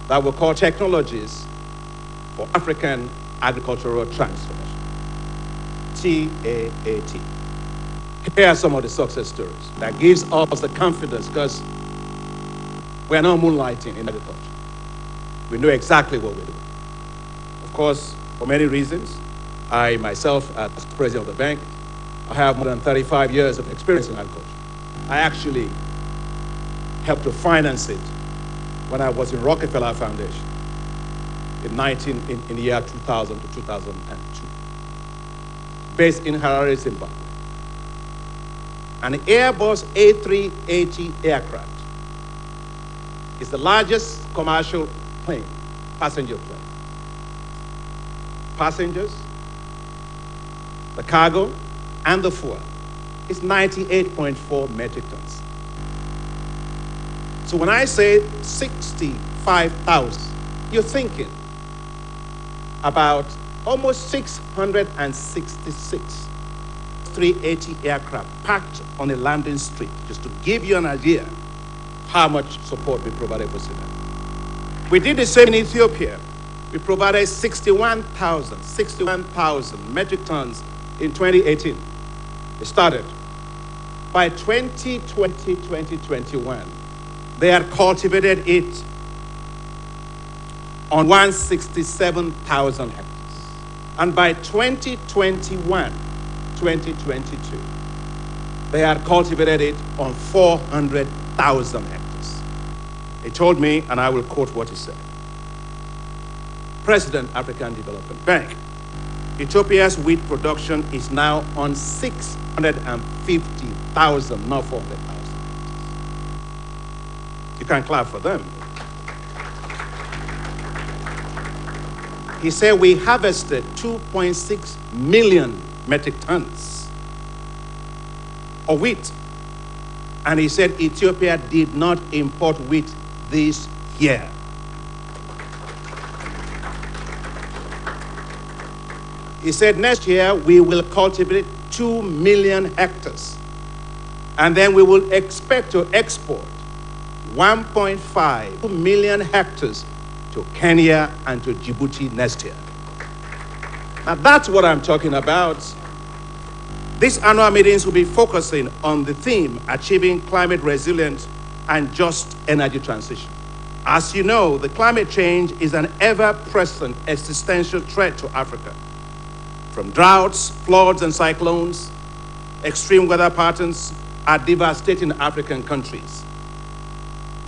Speaker 11: that we call Technologies for African Agricultural Transformation, TAAT. Here are some of the success stories that gives us the confidence, because we are not moonlighting in agriculture. We know exactly what we're doing. Of course, for many reasons, I myself, as president of the bank, I have more than 35 years of experience in agriculture. I actually helped to finance it when I was in Rockefeller Foundation in the year 2000 to 2002, based in Harare, Zimbabwe. An Airbus A380 aircraft is the largest commercial plane, passenger plane. Passengers, the cargo, and the fuel is 98.4 metric tons. So when I say 65,000, you're thinking about almost 666 380 aircraft parked on a landing street, just to give you an idea how much support we provided for Sudan. We did the same in Ethiopia. We provided 61,000 metric tons in 2018. It started. By 2020, 2021, they had cultivated it on 167,000 hectares. And by 2021, 2022, they had cultivated it on 400,000 hectares. He told me, and I will quote what he said. President, African Development Bank, Ethiopia's wheat production is now on 650,000, not 400,000 hectares. You can clap for them. He said we harvested 2.6 million metric tons of wheat. And he said Ethiopia did not import wheat this year. He said next year we will cultivate 2 million hectares. And then we will expect to export 1.5 million hectares to Kenya and to Djibouti next year. Now that's what I'm talking about. These annual meetings will be focusing on the theme, achieving climate resilience and just energy transition. As you know, the climate change is an ever-present existential threat to Africa. From droughts, floods, and cyclones, extreme weather patterns are devastating African countries.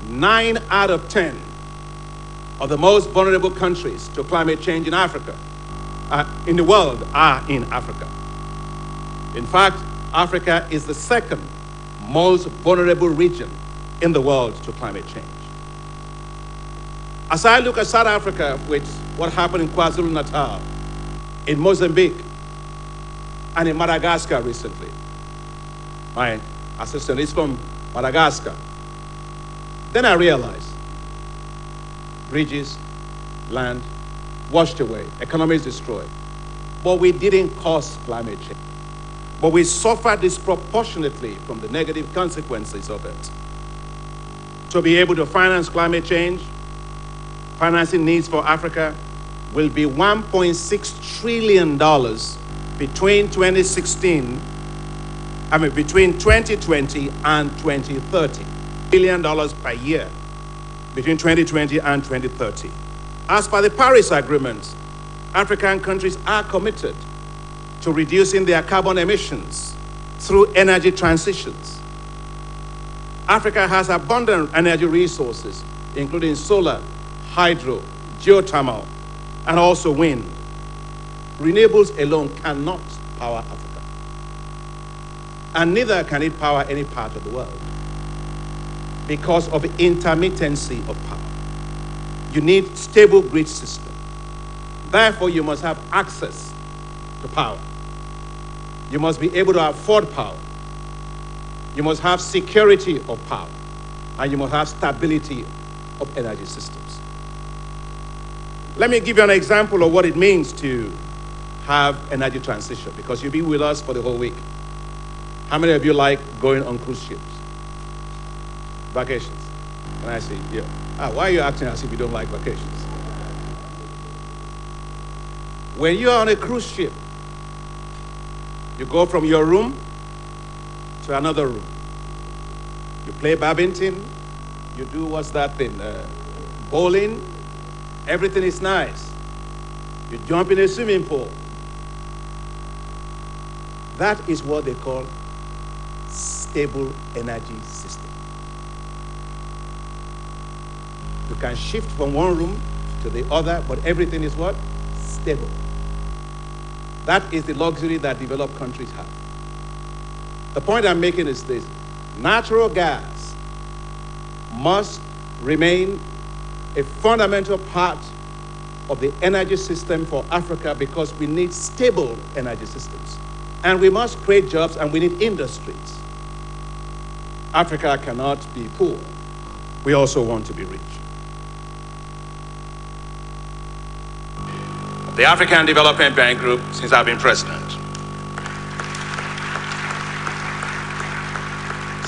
Speaker 11: 9 out of 10 of the most vulnerable countries to climate change in Africa, in the world, are in Africa. In fact, Africa is the second most vulnerable region in the world to climate change. As I look at South Africa with what happened in KwaZulu-Natal, in Mozambique, and in Madagascar recently. My assistant is from Madagascar. Then I realized bridges, land, washed away, economies destroyed. But we didn't cause climate change. But we suffered disproportionately from the negative consequences of it. To be able to finance climate change, financing needs for Africa will be $1.6 trillion between 2020 and 2030. $1 billion per year between 2020 and 2030. As per the Paris Agreement, African countries are committed to reducing their carbon emissions through energy transitions. Africa has abundant energy resources, including solar, hydro, geothermal, and also wind. Renewables alone cannot power Africa. And neither can it power any part of the world because of the intermittency of power. You need stable grid system. Therefore, you must have access to power. You must be able to afford power. You must have security of power. And you must have stability of energy systems. Let me give you an example of what it means to have energy transition, because you'll be with us for the whole week. How many of you like going on cruise ships? Vacations. And I say, yeah. Why are you acting as if you don't like vacations? When you are on a cruise ship, you go from your room to another room. You play badminton, you do what's that thing, bowling, everything is nice. You jump in a swimming pool. That is what they call stable energy system. You can shift from one room to the other, but everything is what? Stable. That is the luxury that developed countries have. The point I'm making is this: natural gas must remain a fundamental part of the energy system for Africa, because we need stable energy systems. And we must create jobs, and we need industries. Africa cannot be poor. We also want to be rich. the African Development Bank Group since I've been president.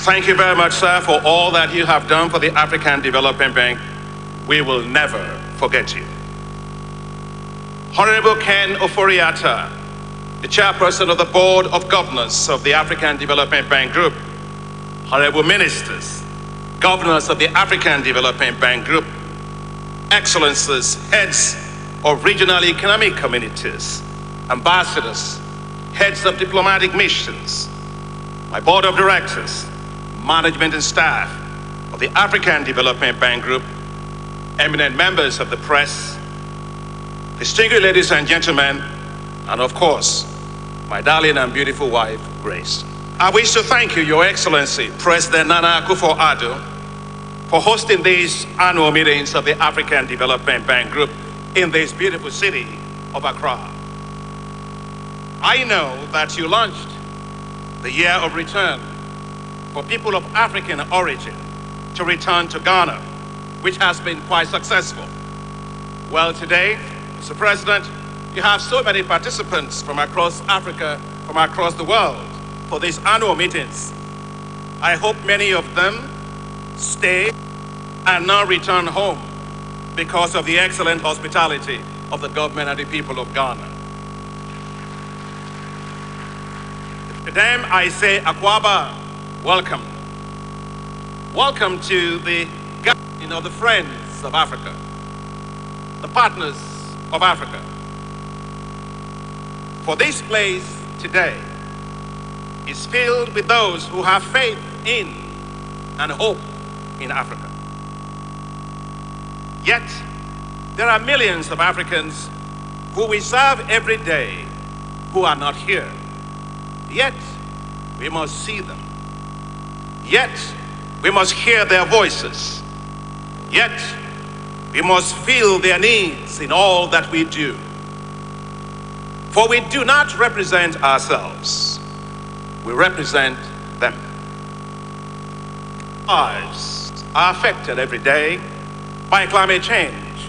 Speaker 11: Thank you very much, sir, for all that you have done for the African Development Bank. We will never forget you. Honorable Ken Ofori-Atta, the chairperson of the Board of Governors of the African Development Bank Group, honorable ministers, governors of the African Development Bank Group, excellencies, heads of regional economic communities, ambassadors, heads of diplomatic missions, my board of directors, management and staff of the African Development Bank Group, eminent members of the press, distinguished ladies and gentlemen, and of course, my darling and beautiful wife, Grace. I wish to thank you, Your Excellency, President Nana Akufo-Addo, for hosting these annual meetings of the African Development Bank Group in this beautiful city of Accra. I know that you launched the year of return for people of African origin to return to Ghana, which has been quite successful. Well, today, Mr. President, you have so many participants from across Africa, from across the world for these annual meetings. I hope many of them stay and now return home because of the excellent hospitality of the government and the people of Ghana. To them, I say, Akwaba, welcome. Welcome to the gathering of the friends of Africa, the partners of Africa. For this place today is filled with those who have faith in and hope in Africa. Yet, there are millions of Africans who we serve every day who are not here. Yet, we must see them. Yet, we must hear their voices. Yet, we must feel their needs in all that we do. For we do not represent ourselves. We represent them. Lives are affected every day by climate change.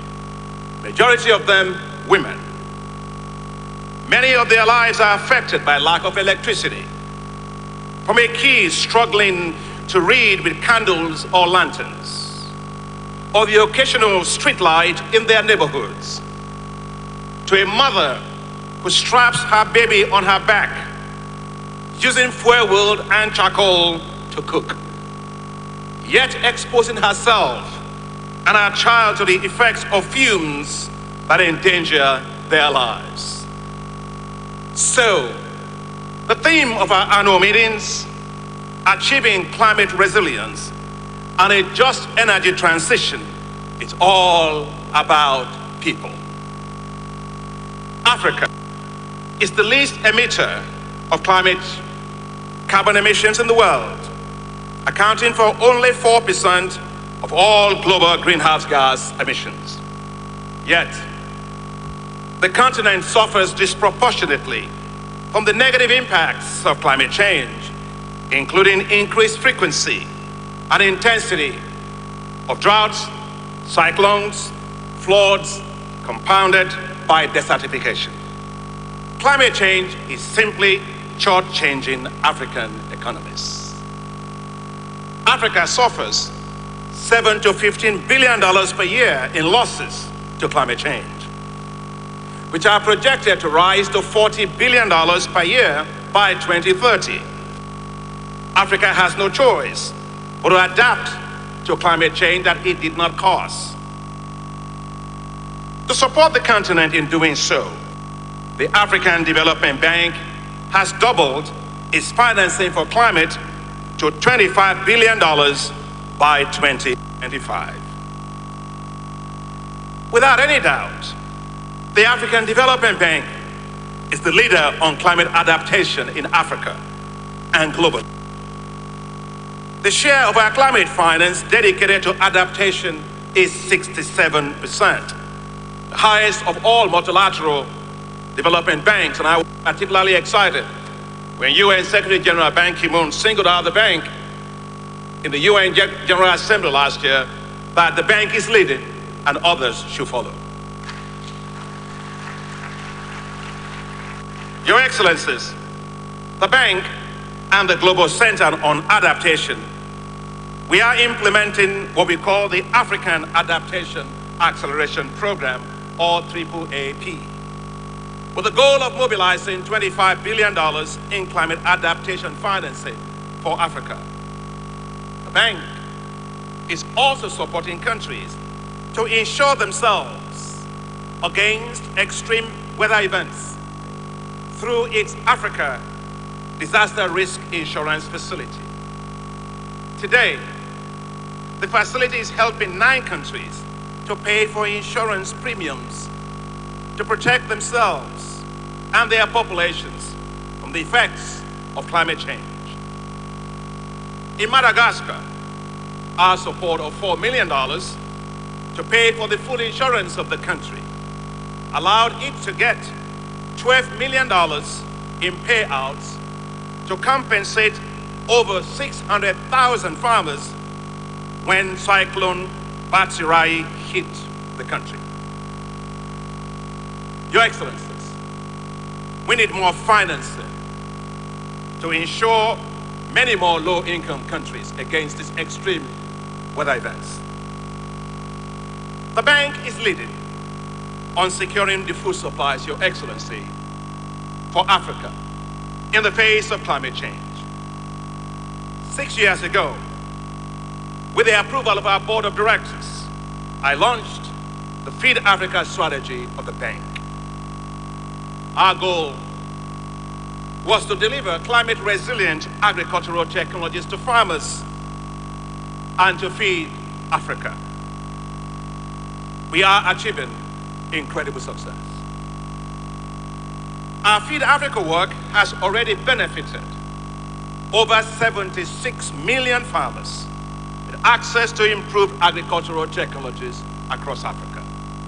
Speaker 11: Majority of them, women. Many of their lives are affected by lack of electricity. From a kid struggling to read with candles or lanterns, or the occasional street light in their neighborhoods, to a mother who straps her baby on her back, using fuel wood and charcoal to cook, yet exposing herself and her child to the effects of fumes that endanger their lives. So, the theme of our annual meetings, achieving climate resilience and a just energy transition, is all about people. Africa is the least emitter of carbon emissions in the world, accounting for only 4% of all global greenhouse gas emissions. Yet, the continent suffers disproportionately from the negative impacts of climate change, including increased frequency and intensity of droughts, cyclones, floods, compounded by desertification. Climate change is simply short-changing African economies. Africa suffers $7 to $15 billion per year in losses to climate change, which are projected to rise to $40 billion per year by 2030. Africa has no choice but to adapt to climate change that it did not cause. To support the continent in doing so, the African Development Bank has doubled its financing for climate to $25 billion by 2025. Without any doubt, the African Development Bank is the leader on climate adaptation in Africa and globally. The share of our climate finance dedicated to adaptation is 67%, the highest of all multilateral development banks, and I was particularly excited when UN Secretary General Ban Ki-moon singled out the bank in the UN General Assembly last year, that the bank is leading and others should follow. Your Excellencies, the bank and the Global Center on Adaptation, we are implementing what we call the African Adaptation Acceleration Program, or AAAP, with the goal of mobilizing $25 billion in climate adaptation financing for Africa. The bank is also supporting countries to insure themselves against extreme weather events through its Africa Disaster Risk Insurance Facility. Today, the facility is helping 9 countries to pay for insurance premiums to protect themselves and their populations from the effects of climate change. In Madagascar, our support of $4 million to pay for the full insurance of the country allowed it to get $12 million in payouts to compensate over 600,000 farmers when Cyclone Batsirai hit the country. Your Excellencies, we need more financing to insure many more low-income countries against these extreme weather events. The bank is leading on securing the food supplies, Your Excellency, for Africa in the face of climate change. 6 years ago, with the approval of our board of directors, I launched the Feed Africa strategy of the bank. Our goal was to deliver climate-resilient agricultural technologies to farmers and to feed Africa. We are achieving incredible success. Our Feed Africa work has already benefited over 76 million farmers with access to improved agricultural technologies across Africa.